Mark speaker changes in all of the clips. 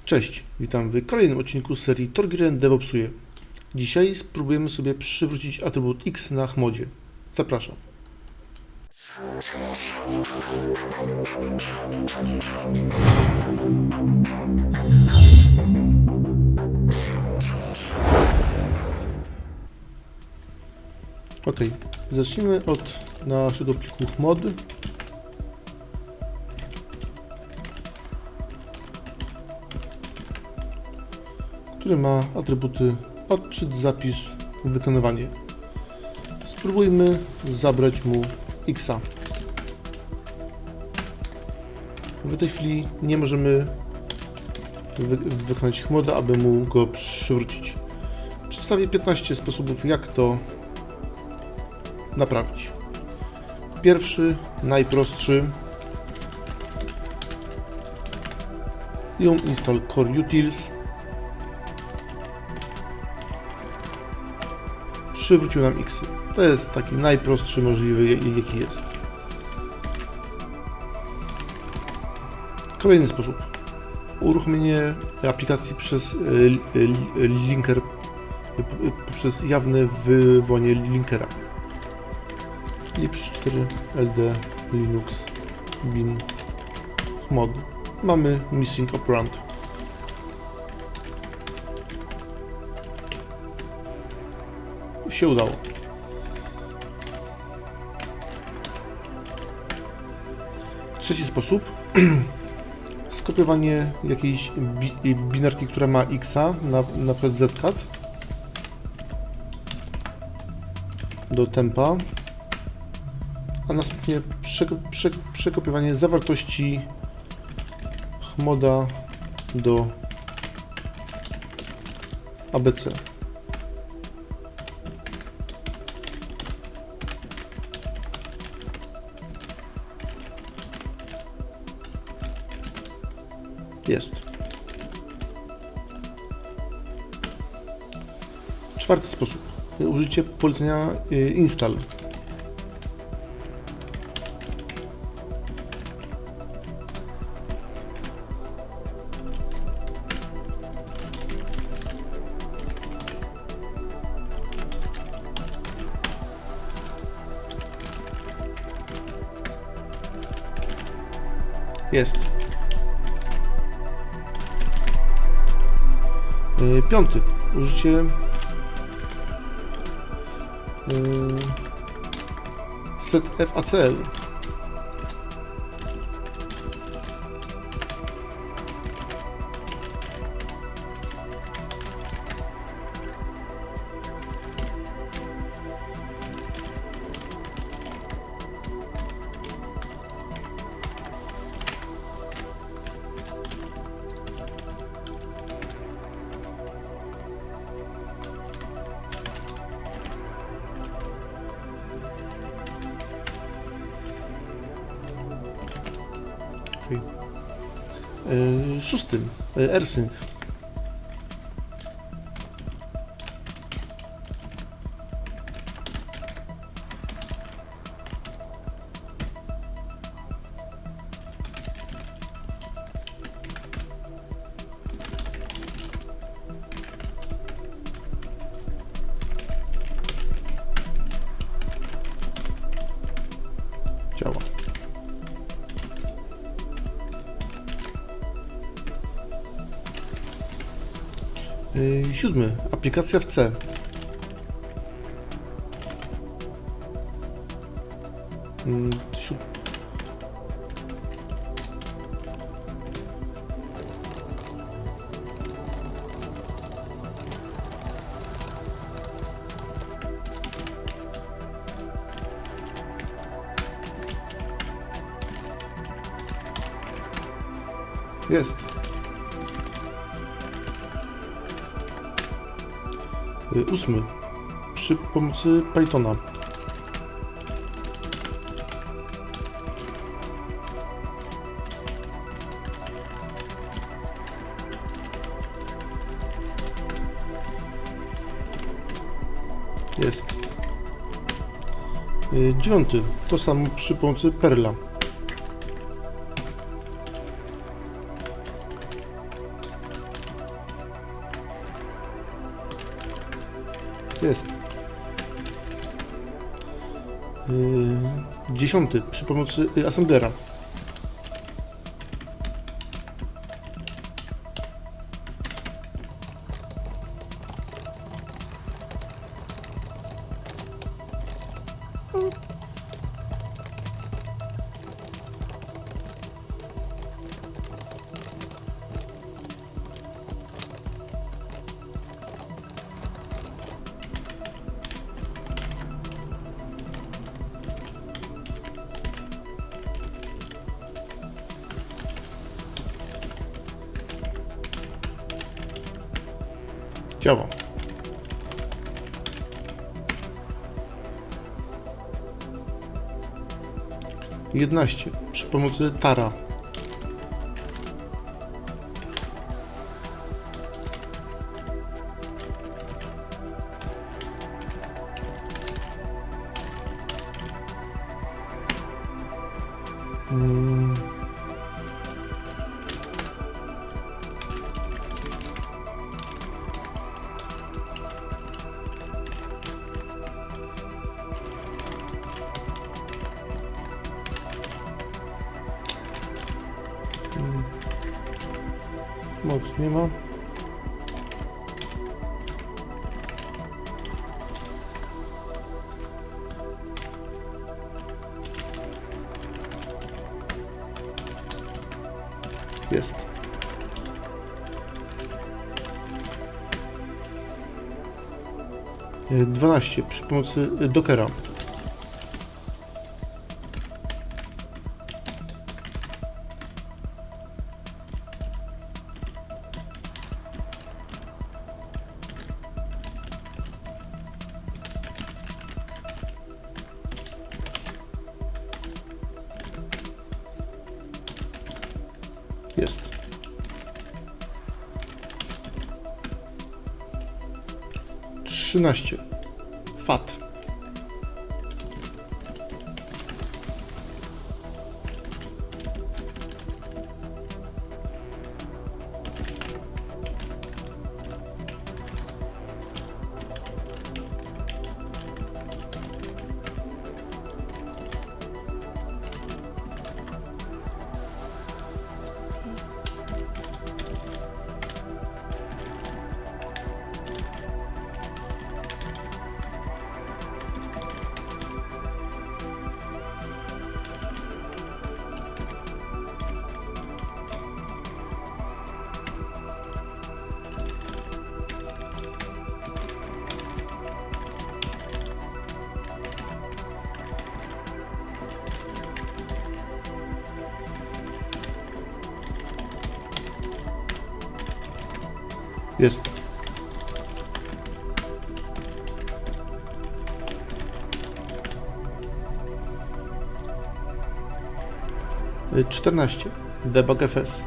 Speaker 1: Cześć, witam w kolejnym odcinku serii Torgiren DevOpsuje. Dzisiaj spróbujemy sobie przywrócić atrybut X na Chmodzie. Zapraszam. Ok, zacznijmy od naszego pliku chmod. Który ma atrybuty odczyt, zapis, wykonywanie. Spróbujmy zabrać mu X-a. W tej chwili nie możemy wykonać chmoda, aby mu go przywrócić. Przedstawię 15 sposobów, jak to naprawić. Pierwszy, najprostszy. Install Core Utils. Przywrócił nam X. To jest taki najprostszy możliwy, jaki jest. Kolejny sposób. Uruchomienie aplikacji przez linker, poprzez jawne wywołanie linkera. Lip4 ld linux bin chmod. Mamy missing operand. Się udało. Trzeci sposób. Skopiowanie jakiejś binarki, która ma X-a, na przykład zcat do tempa, a następnie przekopiowanie zawartości chmoda do ABC. Jest. Czwarty sposób. Użycie polecenia install. Jest. Piąty. Użycie setfacl. Szóstym. rsync. Działa. Siódmy. Aplikacja w C. Jest. Ósmy. Przy pomocy Pythona. Jest. Dziewiąty. To samo przy pomocy Perla. Jest. 10. Przy pomocy assemblera. Działa. Jedenaście. Przy pomocy tara. Moc nie ma. Jest. Yy, 12 przy pomocy Dockera. Jest. Trzynaście. FAT. Jest. Yy, 14. Debug FS.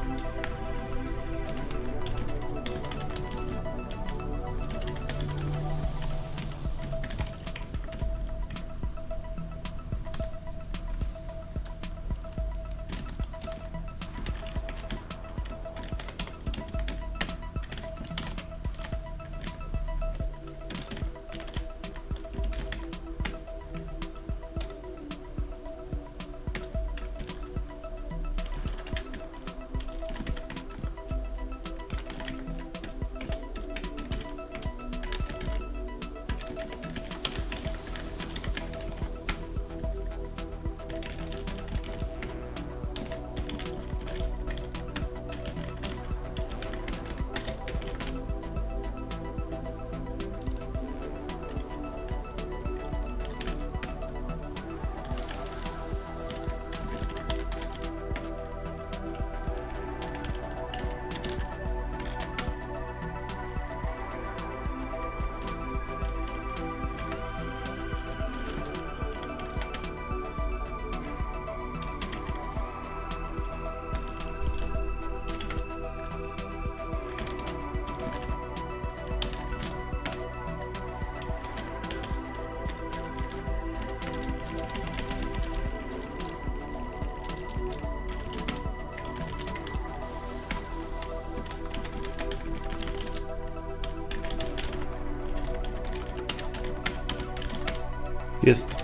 Speaker 1: Jest.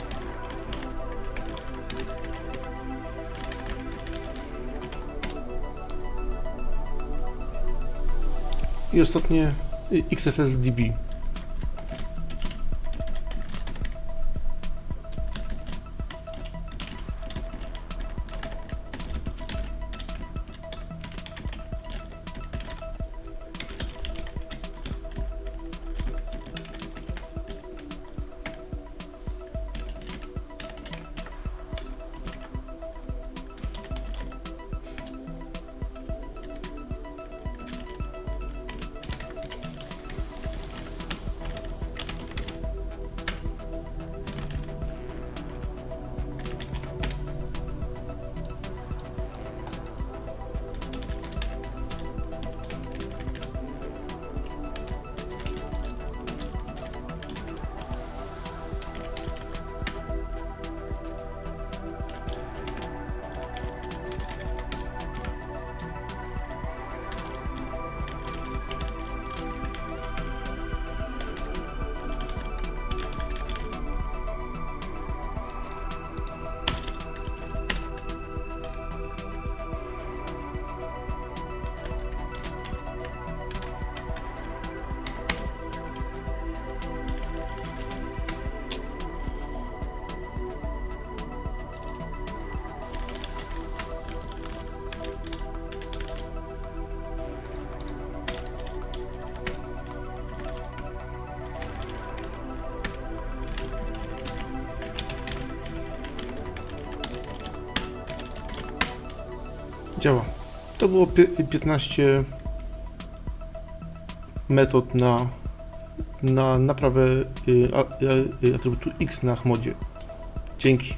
Speaker 1: I ostatnie XFS-DB. Działa. To było 15 metod na naprawę atrybutu X na Chmodzie. Dzięki.